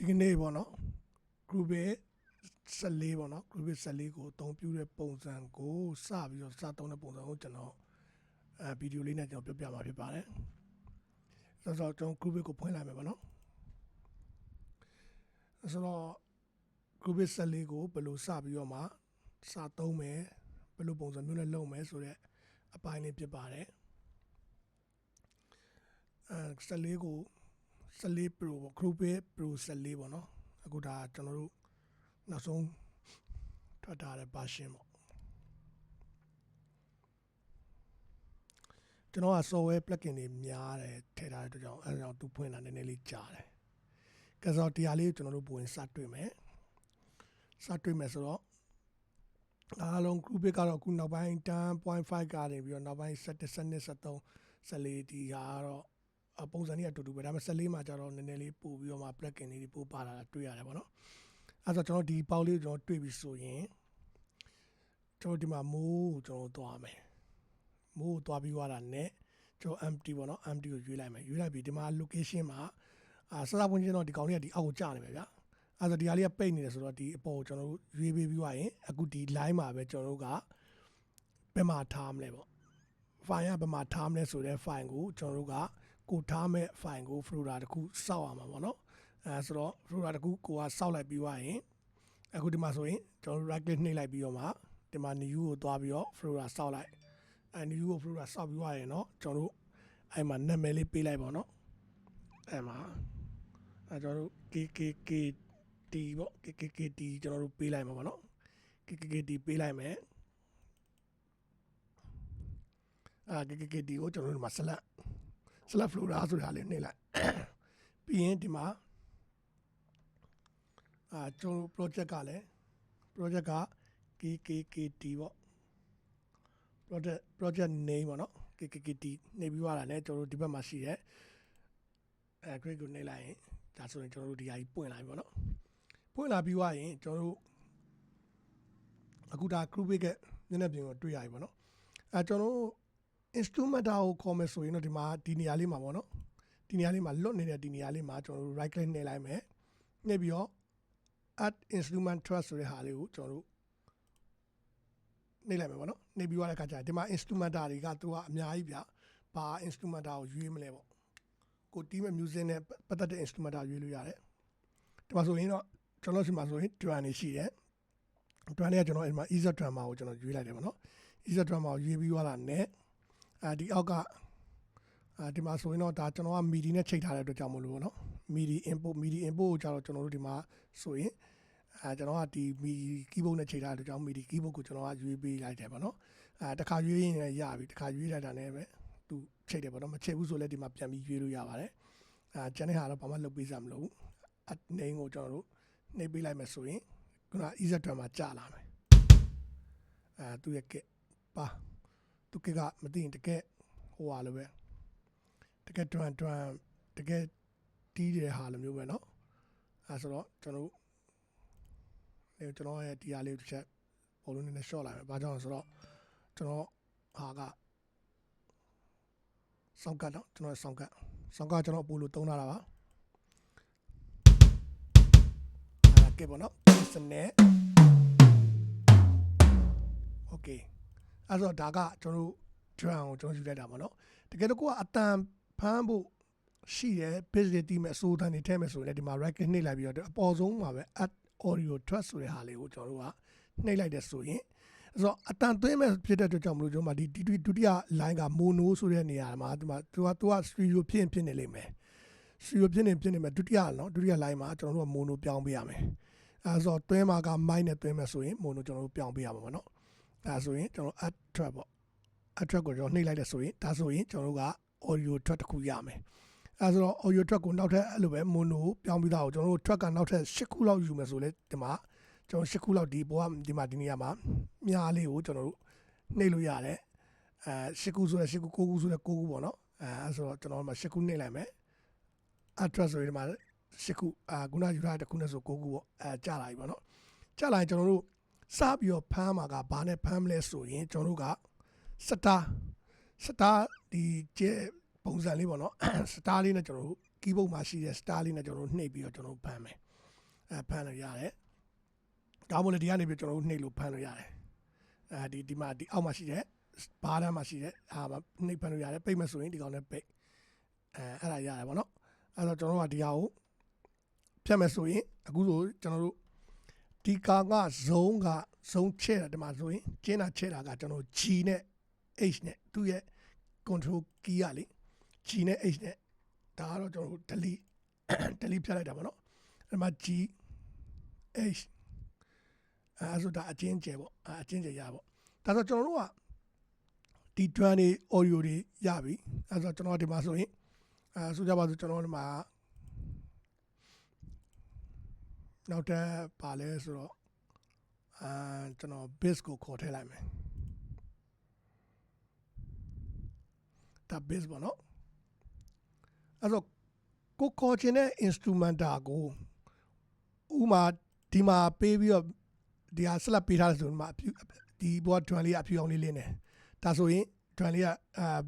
ဒီကနေ့ပေါ့နော် group 14ပေါ့နော် group 14ကိုအသုံးပြုတဲ့ပုံစံကိုစပြီးတော့စသုံးတဲ့ပုံစံကိုကျွန်တော်ဗီဒီယိုလေးနဲ့ကျွန်တော်ပြောပြမှာဖြစ်ပါတယ်ဆိုတော့ကျွန်တော် group ကိုဖွင့်လိုက်မယ်ပေါ့နော်ဆိုတော့ group 14ကိုဘယ်လိုစပြီးတော့မှစသုံးမယ်ဘယ်လိုပုံစံမျိုးနဲ့လုပ်မယ်ဆိုတဲ့အပိုင်းလေးဖြစ်ပါတယ်14ကို14 Pro ပေါ့ group Pro 14ပေါ့နော်အခုဒါကျွန်တော်တို့နောက်ဆုံးထွက်ထားတဲ့ version ပေါ့ကျွန်တော်က software plugin တွေများတယ်ထည့်ထားတဲ့အတွက်ကြောင့်အဲဒါကြောင့်သူဖွင့်တာနည်းနည်းလေးကြာတယ်ကဲဆိုတော့တရားလေးကိုကျွန်တော်တို့ပုံစတွေ့မယ်ဆိုတော့အားလုံး group ကတော့အခုနောက်ပိုင်း 10.5 ကနေပြီးတော့နောက်ပိုင်း17 13 14ဒီဟာကတော့ပုံစံကြီးအတူတူပဲဒါပေမဲ့14မှာကျတော့နည်းနည်းလေးပို့ပြီးတော့မှ plugin လေးတွေပို့ပါလာတာတွေ့ရတယ်ပေါ့နော်အဲဆိုကျွန်တော်ဒီပေါက်လေးကိုကျွန်တော်တွေ့ပြီဆိုရင်ကျွန်တော်ဒီမှာမိုးကိုကျွန်တော်သွားမယ်မိုးကိုသွားပြီးသွားတာနဲ့ကျွန်တော် empty ပေါ့နော် empty ကိုရွေးလိုက်မယ်ရွေးလိုက်ပြီးဒီမှာ location မှာစစပွင့်ချင်းတော့ဒီကောင်လေးကဒီအောက်ကိုကျနေမယ်ဗျာအဲဆိုဒီဟာလေးကပိတ်နေတယ်ဆိုတော့ဒီအပေါ်ကိုကျွန်တော်တို့ရွေးပေးပြီးသွားရင်အခုဒီ line မှာပဲကျွန်တော်တို့ကဘယ်မှာထားမလဲပေါ့ file ကဘယ်မှာထားမလဲဆိုတဲ့ file ကိုကျွန်တော်တို့ကကိုထားမဲ့ file ကို folder တစ်ခုစောက်ရမှာပေါ့နော်အဲဆိုတော့ folder တစ်ခုကိုကစောက်လိုက်ပြီးသွားရင်အခုဒီမှာဆိုရင်ကျွန်တော်တို့ right click နှိပ်လိုက်ပြီးတော့မှဒီမှာ new ကိုသွားပြီးတော့ folder စောက်လိုက်new ကို folder စောက်ပြီးသွားရင်เนาะကျွန်တော်တို့အဲ့မှာနာမည်လေးပေးလိုက်ပါเนาะအဲ့မှာကျွန်တော်တို့ KKKT ပေါ့ KKKT ကျွန်တော်တို့ပေးလိုက်မှာပေါ့เนาะ KKKT ပေးလိုက်မယ်KKKT ကိုကျွန်တော်တို့ဒီမှာ select folder ဆိုတာလေးနှိပ်လိုက်ပြီးရင်ဒီမှာကျွန်တော် project ကလည်း project က KKKT ပေါ့ project name ပေါ့နော် KKKT နှိပ်ပြီးသွားတာနဲ့ကျွန်တော်တို့ဒီဘက်မှာရှိတဲ့grade ကိုနှိပ်လိုက်ရင်ဒါဆိုရင်ကျွန်တော်တို့ဒီဟာကြီးပွင့်လာပြီပေါ့နော်ပွင့်လာပြီးသွားရင်ကျွန်တော်တို့အခုဒါ group ကမျက်နှာပြင်ကိုတွေ့ရပြီပေါ့နော်ကျွန်တော်တို့ instrumental ကိုခေါ်မယ်ဆိုရင်တော့ဒီမှာဒီနေရာလေးမှာပေါ့နော်ဒီနေရာလေးမှာလွတ်နေတဲ့ဒီနေရာလေးမှာကျွန်တော်တို့ right click နှိပ်လိုက်မယ်နှိပ်ပြီးတော့ add instrument track ဆိုတဲ့ဟာလေးကိုကျွန်တော်တို့နှိပ်လိုက်မယ်ပေါ့နော်နှိပ်ပြီးသွားတဲ့အခါကျရင်ဒီမှာ instrumental တွေကသူကအများကြီးဗျဘာ instrumental ကိုရွေးမလဲပေါ့ကိုတီးမဲ့ music နဲ့ပတ်သက်တဲ့ instrumental ရွေးလို့ရတယ်ဒီမှာဆိုရင်တော့ကျွန်တော်ဒီမှာဆိုရင် drum တွေရှိတယ် drum တွေကကျွန်တော်ဒီမှာ easy drummer ကိုကျွန်တော်ရွေးလိုက်တယ်ပေါ့နော် easy drummer ကိုရွေးပြီးသွားတာနဲ့ဒီအောက်ကဒီမှာဆိုရင်တော့ဒါကျွန်တော်က MIDI နဲ့ချိန်ထားတဲ့အတွက်ကြောင့်မလို့ပေါ့နော် MIDI input ကိုကျတော့ကျွန်တော်တို့ဒီမှာဆိုရင်ကျွန်တော်ကဒီ MIDI keyboard နဲ့ချိန်ထားတဲ့အတွက်ကြောင့် MIDI keyboard ကိုကျွန်တော်ကရွေးပေးလိုက်တယ်ပေါ့နော်တစ်ခါရွေးရင်လည်းရပြီတစ်ခါရွေးလိုက်တာနဲ့ပဲသူချိန်တယ်ပေါ့နော်မချိန်ဘူးဆိုလည်းဒီမှာပြန်ပြီးရွေးလို့ရပါတယ်ကျန်တဲ့ဟာတော့ဘာမှလုပ်ပေးစရာမလိုဘူးနေကိုကျွန်တော်တို့နှိပ်ပေးလိုက်မယ်ဆိုရင်ခုန easy drum မှာကြာလာမယ်သူရဲ့ကက်ပါသူကမသိရင်တကယ်ဟိုဟာလိုပဲတကယ် drum တကယ်တီးတဲ့ဟာလိုမျိုးပဲเนาะဆိုတော့ကျွန်တော်ရဲ့ဒီဟာလေးတစ်ချက်ပုံလုံးနဲ့ short လိုက်မယ်ဘာကြောင့်လဲဆိုတော့ကျွန်တော်ဟာကစောင့်ကတ်တော့ကျွန်တော်စောင့်ကတ်ကျွန်တော်ပို့လို့သုံးထားတာပါကဲပေါ့နော်စနေโอเคအဲ့တော့ဒါကကျွန်တော်တို့ drum ကိုကျွန်တော်ယူလိုက်တာပေါ့နော်တကယ်တော့ကိုကအတန်ဖမ်းဖို့ရှိတယ် bass တွေတီးမယ်အစိုးတန်တွေထည့်မယ်ဆိုရင်ဒီမှာ right click နှိပ်လိုက်ပြီးတော့အပေါ်ဆုံးမှာပဲ add audio track ဆိုတဲ့ဟာလေးကိုကျွန်တော်တို့ကနှိပ်လိုက်တယ်ဆိုရင်ဆိုတော့အတန်သွင်းမဲ့ဖြစ်တဲ့အတွက်ကြောင့်မလို့ကျွန်တော်ဒီဒုတိယ line က mono ဆိုတဲ့နေရာမှာသူက stereo ဖြစ်နေလိမ့်မယ် stereo ဖြစ်နေမယ်ဒုတိယ line မှာကျွန်တော်တို့က mono ပြောင်းပေးရမယ်အဲဆိုတော့သွင်းမှာက mic နဲ့သွင်းမယ်ဆိုရင် mono ကျွန်တော်တို့ပြောင်းပေးရမှာပေါ့နော်အဲဆိုရင်ကျွန်တော် add track ပေါ့ add track ကိုကျွန်တော်နှိပ်လိုက်တယ်ဆိုရင်ဒါဆိုရင်ကျွန်တော်တို့က audio track တစ်ခုရမယ်အဲဆိုတော့ audio track ကိုနောက်ထပ်အဲ့လိုပဲ mono ပြောင်းပြီးသားကိုကျွန်တော်တို့ track ကနောက်ထပ်10ခုလောက်ယူမယ်ဆိုလဲဒီမှာကျွန်တော်10ခုလောက်ဒီပေါ်ကဒီမှာဒီနေရာမှာမြားလေးကိုကျွန်တော်တို့နှိပ်လို့ရတယ်10ခုဆိုလဲ10ခု9ခုဆိုလဲ9ခုပေါ့နော်အဲဆိုတော့ကျွန်တော်တို့မှာ10ခုနှိပ်လိုက်မယ် address ဆိုရင်ဒီမှာ10ခုခုနယူထားတဲ့ခုနဲ့ဆို9ခုပေါ့ကြာလာပြီပေါ့နော်ကြာလာရင်ကျွန်တော်တို့စပြီးတော့ဖမ်းမှာကဘာနဲ့ဖမ်းမလဲဆိုရင်ကျွန်တော်တို့ကစတာဒီကျဲပုံစံလေးပေါ့နော်စတာလေးနဲ့ကျွန်တော်တို့ keyboard မှာရှိတဲ့ star လေးနဲ့ကျွန်တော်တို့နှိပ်ပြီးတော့ကျွန်တော်တို့ဖမ်းမယ် ဖမ်းလို့ရတယ်ဒါမှမဟုတ်ဒီကနေပြီးကျွန်တော်တို့နှိပ်လို့ဖမ်းလို့ရတယ်ဒီမှာဒီအောက်မှာရှိတဲ့ဘားတန်းမှာရှိတဲ့နှိပ်ဖမ်းလို့ရတယ်ပိတ်မဆိုရင်ဒီကောင်နဲ့ပိတ်အဲ့ဒါရတယ်ပေါ့နော်အဲ့တော့ကျွန်တော်တို့ကဒီဟာကိုဖြတ်မယ်ဆိုရင်အခုဆိုကျွန်တော်တို့ဒီကာကဇုံချဲ့တာဒီမှာဆိုရင်ကျင်းတာချဲ့တာကကျွန်တော် G နဲ့ H နဲ့သူ့ရဲ့ control key ကလေ G နဲ့ H နဲ့ဒါကတော့ကျွန်တော်တို့ delete ဖြတ်လိုက်တာပေါ့နော်အဲ့မှာ G H အဲ့ဆိုဒါအချင်းကျယ်ပေါ့အချင်းကျယ်ရပေါ့ဒါဆိုကျွန်တော်တို့ကဒီ drum တွေ audio တွေရပြီအဲ့ဆိုကျွန်တော်ဒီမှာဆိုရင်ဆိုကြပါစို့ကျွန်တော်ဒီမှာနောက်ထပ်ပါလဲဆိုတော့ကျွန်တော် bass ကိုခေါ်ထည့်လိုက်မယ်ဒါ bass ပေါ့နော်အဲ့တော့ကိုခေါ်ချင်တဲ့ instrumental ကိုဥမာဒီမှာပေးပြီးတော့ဒီဟာဆက်လက်ပေးထားတယ်ဆိုတော့ဒီဘော drum လေးအဖြူအောင်လေးလင်းတယ်ဒါဆိုရင် drum လေးက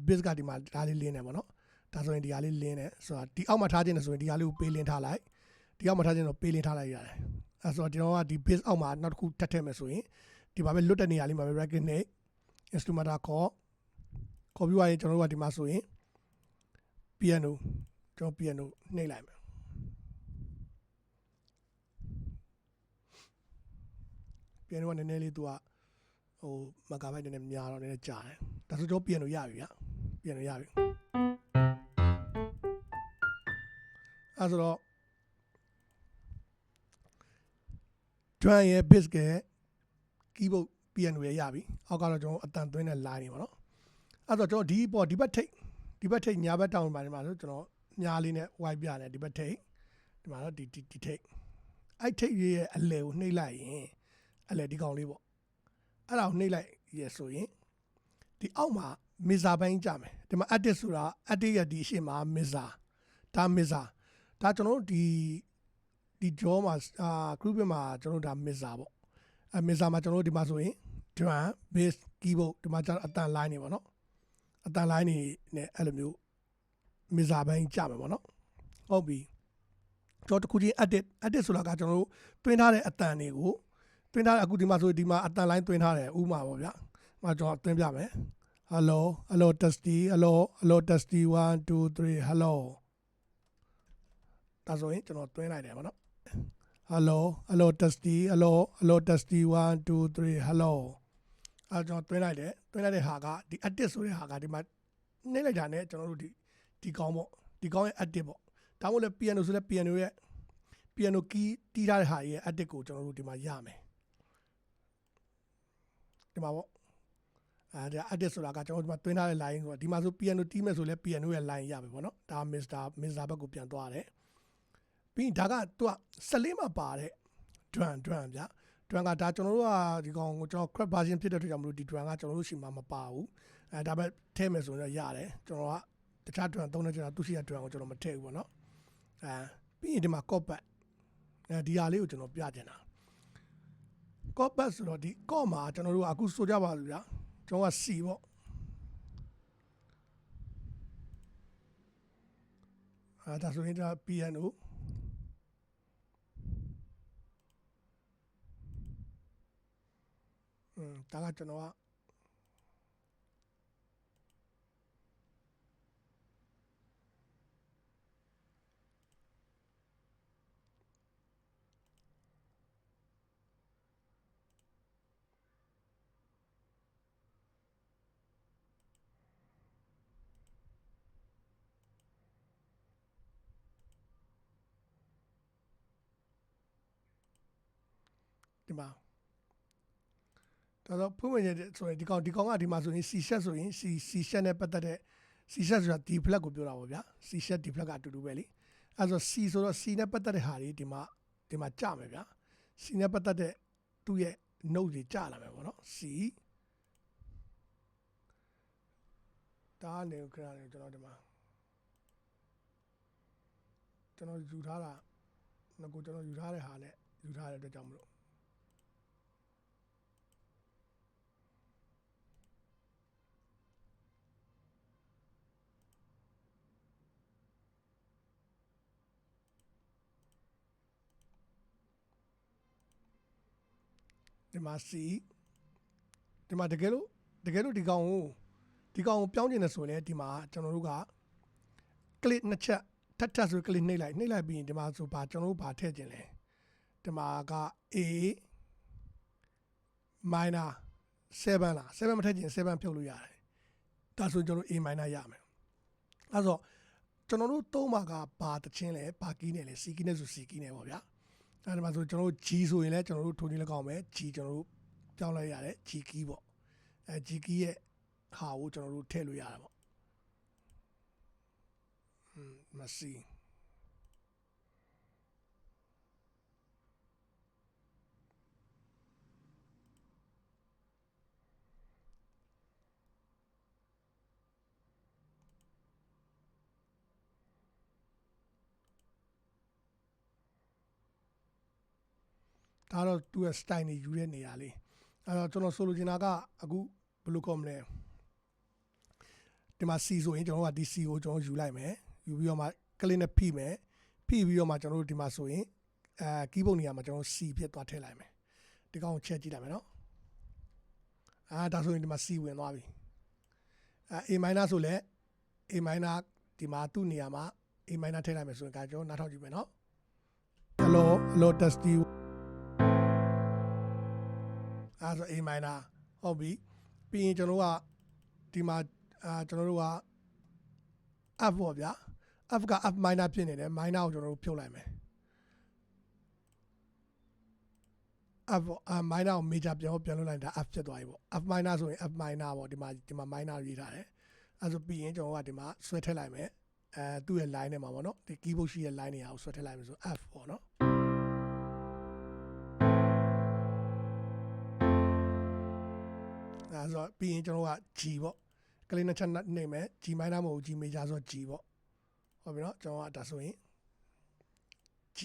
bass ကဒီမှာဒါလေးလင်းတယ်ပေါ့နော်ဒါဆိုရင်ဒီဟာလေးလင်းတယ်ဆိုတော့ဒီအောက်မှာထားခြင်းနဲ့ဆိုရင်ဒီဟာလေးကိုပေးလင်းထားလိုက်ဒီအောက်မှာထားခြင်းတော့ပေးလင်းထားလိုက်ရတယ်အဲ့ဆိုတော့ကျွန်တော်ကဒီ bass အောက်မှာနောက်တစ်ခုထပ်ထည့်မယ်ဆိုရင်ဒီမှာပဲလွတ်တဲ့နေရာလေးမှာပဲ record နဲ့ instrumental ခေါ်ပြီးသွားရင်ကျွန်တော်တို့ကဒီမှာဆိုရင် piano ကျွန်တော် piano နှိပ်လိုက်မယ်piano ကနည်းနည်းလေးသူကမကာဘိုက်နည်းနည်းများတော့နည်းနည်းကြာတယ်ဒါဆိုကျွန်တော် piano ရပြီဗျ piano ရပြီအဲ့ဆိုတော့ drum ရဲ့ bass ရဲ့ keyboard piano ရရပြီအောက်ကတော့ကျွန်တော်အတန်သွင်းတဲ့ line တွေပေါ့နော်အဲ့တော့ကျွန်တော်ဒီဘက်ထိပ်ညာဘက်တောင်မှာဆိုကျွန်တော်ညာလေးနဲ့ white ပြတယ်ဒီဘက်ထိပ်ဒီမှာတော့ဒီထိပ်အဲ့ထိပ်ရဲ့အလယ်ကိုနှိပ်လိုက်ရင်အလယ်ဒီကောင်လေးပေါ့အဲ့ဒါကိုနှိပ်လိုက်ရဆိုရင်ဒီအောက်မှာ mixer ဘိုင်းကြမယ်ဒီမှာ edit ဆိုတာ edit ရဲ့ဒီအရှိမှာ mixer ဒါကျွန်တော်တို့ဒီ draw မှာgroup မှာကျွန်တော်တို့ဒါ mixer ပေါ့mixer မှာကျွန်တော်တို့ဒီမှာဆိုရင် drum bass keyboard ဒီမှာကျွန်တော်အတန် line တွေပေါ့နော်အတန် line တွေနဲ့အဲ့လိုမျိုး mixer ဘိုင်းကြမယ်ပေါ့နော်ဟုတ်ပြီကျွန်တော်တခုချင်း edit ဆိုတာကကျွန်တော်တို့တွင်းထားတဲ့အတန်တွေကိုတွင်းထားအခုဒီမှာဆိုဒီမှာအတန် line တွင်းထားတယ်ဥမာပေါ့ဗျာကျွန်တော်တွင်းပြမယ် hello testy hello testy 1 2 3 hello ဒါဆိုရင်ကျွန်တော်တွင်းလိုက်တယ်ပေါ့နော် hello testy hello testy 1 2 3 hello ကျွန်တော်တွင်းလိုက်တဲ့ဟာကဒီ edit ဆိုတဲ့ဟာကဒီမှာနှိပ်လိုက်တာနဲ့ကျွန်တော်တို့ဒီကောင်းပေါ့ဒီကောင်းရဲ့ edit ပေါ့ဒါမှမဟုတ်လည်း piano ဆိုလည်း piano ရဲ့ piano key တီးထားတဲ့ဟာရဲ့ edit ကိုကျွန်တော်တို့ဒီမှာရမယ်ဒီမှာပေါ့ဒါ edit ဆိုတာကကျွန်တော်ဒီမှာတွင်းထားတဲ့ line ဆိုတာဒီမှာဆို piano တီးမယ်ဆိုလည်း piano ရဲ့ line ရပြီပေါ့နော်ဒါ mixer ဘက်ကိုပြန်သွားတယ်ပြီးဒါကသူက14မှာပါတဲ့ drum ဗျာ drum ကဒါကျွန်တော်တို့ကဒီကောင်ကိုကျွန်တော် crap version ဖြစ်တဲ့အတွက်ကြောင့်မလို့ဒီ drum ကကျွန်တော်တို့ရှိမှာမပါဘူးဒါပဲထည့်မယ်ဆိုရင်ရတယ်ကျွန်တော်ကတခြား drum သုံးနေကြတာသူရှိတဲ့ drum ကိုကျွန်တော်မထည့်ဘူးပေါ့နော်ပြီးရင်ဒီမှာ chord ဒီဟာလေးကိုကျွန်တော်ပြချင်တာ chord ဆိုတော့ဒီ chord မှာကျွန်တော်တို့အခုဆိုကြပါစို့ဗျာကျွန်တော်က C ပေါ့ဒါဆိုရင်ဒါ pianoဒါကကျွန်တော်ကဒီမှာဒါဆိုဖွင့်ဝင်ရဆိုရင်ဒီကောင်ကဒီမှာဆိုရင် C sharp ဆိုရင် C sharp နဲ့ပတ်သက်တဲ့ C sharp ဆိုတာ D flat ကိုပြောတာပေါ့ဗျာ C sharp D flat ကအတူတူပဲလေအဲ့ဆို C ဆိုတော့ C နဲ့ပတ်သက်တဲ့ဟာတွေဒီမှာကြမယ်ဗျာ C နဲ့ပတ်သက်တဲ့သူ့ရဲ့ note တွေကြလာမယ်ပေါ့နော် C ဒါကနေခဏလေးကျွန်တော်ဒီမှာကျွန်တော်ယူထားတာငါကိုကျွန်တော်ယူထားတဲ့ဟာနဲ့ယူထားတဲ့အတွက်ကြောင့်မလို့ ဒီမှာ C ဒီမှာတကယ်လို့ဒီကောင်ကိုပြောင်းကျင်တယ်ဆိုရင်ဒီမှာကျွန်တော်တို့က click နှစ်ချက်ထပ်ဆို click နှိပ်လိုက်ပြီးရင်ဒီမှာဆိုကျွန်တော်တို့ဘာထည့်ကျင်လဲဒီမှာက A minor 7လား7မထည့်ကျင်7ဖြုတ်လို့ရတယ်ဒါဆိုကျွန်တော် A minor ရမယ်အဲ့တော့ကျွန်တော်တို့သုံးမှာကဘာတချင်းလဲဘာကီးနဲ့လဲ C key နဲ့ဆို C key နဲ့ပေါ့ဗျာအဲ့ဒီမှာဆိုကျွန်တော်တို့ G ဆိုရင်လည်းကျွန်တော်တို့ထိုးနေလည်းကောင်းမယ် G ကျွန်တော်တို့ပြောင်းလိုက်ရတယ် G key ပေါ့အဲ G key ရဲ့ဟာကိုကျွန်တော်တို့ထည့်လို့ရတယ်ပေါ့မရှိဒါတော့သူ့ရဲ့ style နေယူတဲ့နေရာလေးအဲ့တော့ကျွန်တော်ဆိုလိုချင်တာကအခုဘယ်လိုကောမလဲဒီမှာ C ဆိုရင်ကျွန်တော်ကဒီ C ကိုကျွန်တော်ယူလိုက်မယ်ယူပြီးတော့မှ click နဲ့ဖိမယ်ဖိပြီးတော့မှကျွန်တော်တို့ဒီမှာဆိုရင် keyboard နေရာမှာကျွန်တော် C ဖြစ်သွားထည့်လိုက်မယ်ဒီကောင်ကိုချက်ကြည့်လိုက်မယ်နော်ဒါဆိုရင်ဒီမှာ C ဝင်သွားပြီA minor ဆိုလဲ A minor ဒီမှာသူ့နေရာမှာ A minor ထည့်လိုက်မယ်ဆိုရင်ကျွန်တော်နားထောင်ကြည့်မယ်နော် hello testy ဆို A minor ဟုတ်ပြီပြီးရင်ကျွန်တော်ကဒီမှာကျွန်တော်တို့က F ပေါ့ဗျာ F က F minor ဖြစ်နေတယ် minor ကိုကျွန်တော်တို့ဖြုတ်လိုက်မယ် F minor ကို major ပြန်လုပ်လိုက်တာ F ဖြစ်သွားပြီပေါ့ F minor ဆိုရင် F minor ပေါ့ဒီမှာ minor ရေးထားတယ်အဲဆိုပြီးရင်ကျွန်တော်ကဒီမှာဆွဲထည့်လိုက်မယ်သူ့ရဲ့ line ထဲမှာပေါ့နော်ဒီ keyboard ရှိရဲ့ line တွေအောင်ဆွဲထည့်လိုက်မယ်ဆို F ပေါ့နော်အဲဆိုပြီးရင်ကျွန်တော်က G ပေါ့ကလေးနှစ်ချက်နေမယ် G minor မဟုတ် G major ဆို G ပေါ့ဟုတ်ပြီနော်ကျွန်တော်ကဒါဆိုရင် G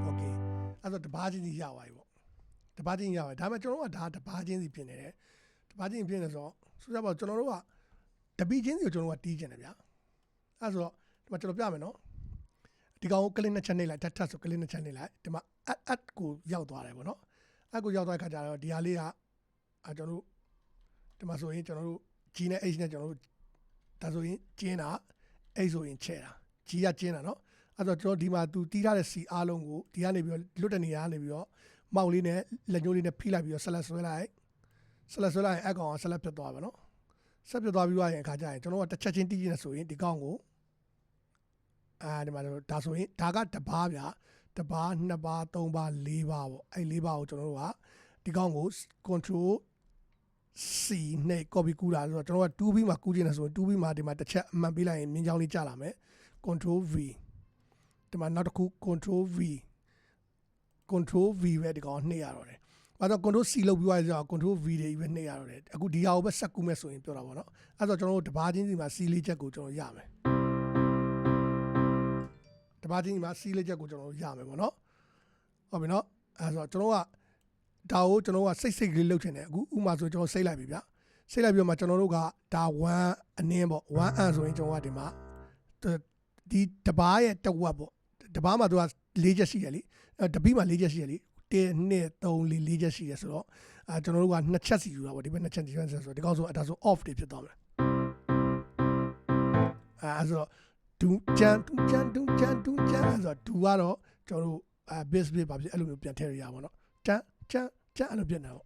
okay အဲ့တော့တပါးချင်းစီရသွားပြီပေါ့တပါးချင်းရပါတယ်ဒါပေမဲ့ကျွန်တော်ကဒါတပါးချင်းစီဖြစ်နေတယ်တပါးချင်းဖြစ်နေဆိုတော့ဆိုကြပါကျွန်တော်တို့ကတပီချင်းစီကိုကျွန်တော်ကတီးကျင်တယ်ဗျာအဲ့ဆိုတော့ဒီမှာကျွန်တော်ပြမယ်နော်ဒီကောင်ကိုကလစ်နှစ်ချက်နှိပ်လိုက်ထပ်ဆိုကလစ်နှစ်ချက်နှိပ်လိုက်ဒီမှာ at ကိုရောက်သွားတယ်ပေါ့နော် at ကိုရောက်သွားတဲ့ခါကျတော့ဒီဟာလေးကကျွန်တော်တို့ဒီမှာဆိုရင်ကျွန်တော်တို့ G နဲ့ H နဲ့ကျွန်တော်တို့ဒါဆိုရင်ကျင်းတာ H ဆိုရင်ချဲ့တာ G ကကျင်းတာနော်အဲ့တော့ကျွန်တော်ဒီမှာသူတီးထားတဲ့ C အားလုံးကိုဒီကနေပြီးတော့လွတ်တဲ့နေရာကနေပြီးတော့မောက်လေးနဲ့လက်ညှိုးလေးနဲ့ဖိလိုက်ပြီးတော့ဆက်လက်ဆွဲလိုက်အကောင်ကဆက်လက်ဖြစ်သွားပါနော်ဆက်ဖြစ်သွားပြီးသွားရင်အခါကျရင်ကျွန်တော်ကတစ်ချက်ချင်းတီးခြင်းနဲ့ဆိုရင်ဒီကောင်ကိုဒီမှာဒါဆိုရင်ဒါကတပါးဗျာတပါးနှစ်ပါးသုံးပါးလေးပါးပေါ့အဲ့လေးပါးကိုကျွန်တော်တို့ကဒီကောင်ကို control C နဲ့ copy ကူးတာဆိုတော့ကျွန်တော်က 2B မှာကူးခြင်းနဲ့ဆိုရင် 2B မှာဒီမှာတစ်ချက်အမှန်ပေးလိုက်ရင်မြင်းချောင်းလေးကျလာမယ် control V ဒီမှာနောက်တစ်ခု control V ပဲဒီကောင်နှိပ်ရတော့တယ်။အဲ့တော့ control C လုပ်ပြီးသွားရင် control V တွေပဲနှိပ်ရတော့တယ်။အခုဒီဟာကိုပဲဆက်ကူးမယ်ဆိုရင်ပြောတာပေါ့နော်။အဲ့တော့ကျွန်တော်တို့တပါးချင်းစီမှာ C လေးချက်ကိုကျွန်တော်ရမယ်။တပါးချင်းစီမှာ C လေးချက်ကိုကျွန်တော်ရမယ်ပေါ့နော်။ဟုတ်ပြီနော်။အဲ့တော့ကျွန်တော်ကဒါကိုကျွန်တော်ကစိတ်ကလေးလှုပ်ချင်တယ်အခုဥမာဆိုကျွန်တော်စိတ်လိုက်ပြီဗျာစိတ်လိုက်ပြီးတော့မှကျွန်တော်တို့ကဒါ1အနည်းပေါ့1အန်ဆိုရင်ကျွန်တော်ကဒီမှာဒီတပားရဲ့တဝက်ပေါ့တပားမှာသူက၄ချက်ရှိရလေတပီးမှာ၄ချက်ရှိရလေ1 2 3 4ချက်ရှိရဆိုတော့ကျွန်တော်တို့က2ချက်စီယူတာပေါ့ဒီဘက်2ချက်ဒီဘက်2ချက်ဆိုတော့ဒီကောင်ဆိုဒါဆို off တွေဖြစ်သွားမယ်အဲဆိုဒူချန်အဲ့ဆိုဒူကတော့ကျွန်တော်တို့base ပါဖြစ်အဲ့လိုမျိုးပြန်ထည့်ရရပါတော့ချန်အဲ့လိုပြန်တာပေါ့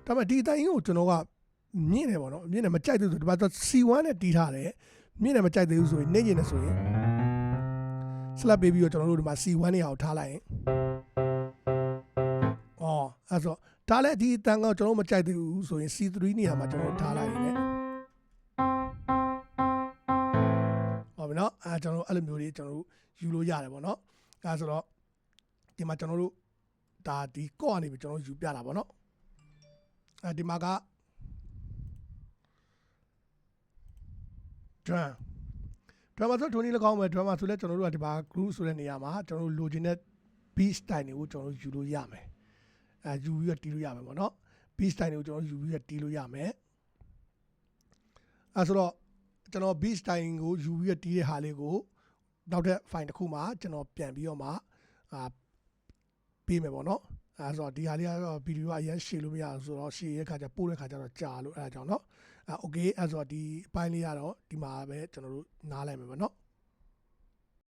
ဒါပေမဲ့ဒီအတိုင်းကိုကျွန်တော်ကမြင့်တယ်ပေါ့နော်မြင့်တယ်မကြိုက်သေးဘူးဆိုဒီမှာ C1 နဲ့တီးထားတယ်မြင့်တယ်မကြိုက်သေးဘူးဆိုရင်နေကျင်တယ်ဆိုရင် slap ပေးပြီးတော့ကျွန်တော်တို့ဒီမှာ C1 နေရာကိုထားလိုက်ရင်အဲ့ဆိုဒါလည်းဒီအတန်ကကျွန်တော်မကြိုက်သေးဘူးဆိုရင် C3 နေရာမှာကျွန်တော်ထားလိုက်ရင်လည်းဟုတ်ပြီနော်ကျွန်တော်တို့အဲ့လိုမျိုးတွေကျွန်တော်တို့ယူလို့ရတယ်ပေါ့နော်အဲ့ဆိုတော့ဒီမှာကျွန်တော်တို့ဒါဒီကော့ကနေပြီးကျွန်တော်ယူပြတာပေါ့နော်ဒီမှာက drama ဆိုထိုးနေလည်းကောင်းမယ် drama ဆိုလည်းကျွန်တော်တို့ကဒီမှာ group ဆိုတဲ့နေရာမှာကျွန်တော်တို့လိုချင်တဲ့ beat style တွေကိုကျွန်တော်တို့ယူလို့ရမယ်ယူပြီးတော့တီးလို့ရမယ်ပေါ့နော် beat style တွေကိုကျွန်တော်တို့ယူပြီးတော့တီးလို့ရမယ်ဆိုတော့ ကျွန်တော် beat style ကိုယူပြီးတော့တီးတဲ့ဟာလေးကိုနောက်ထပ် file တစ်ခုမှာကျွန်တော်ပြန်ပြီးတော့မှပေးမယ်ပေါ့နော်အဲဆိုတော့ဒီဟာလေးကတော့ဗီဒီယိုကအရင်ရှည်လို့မရဘူးဆိုတော့ရှည်ရဲ့ခါကျပို့တဲ့ခါကျတော့ကြာလို့အဲဒါကြောင့်เนาะโอเคအဲဆိုတော့ဒီအပိုင်းလေးကတော့ဒီမှာပဲကျွန်တော်တို့နားလိုက်မယ်ပေါ့နော်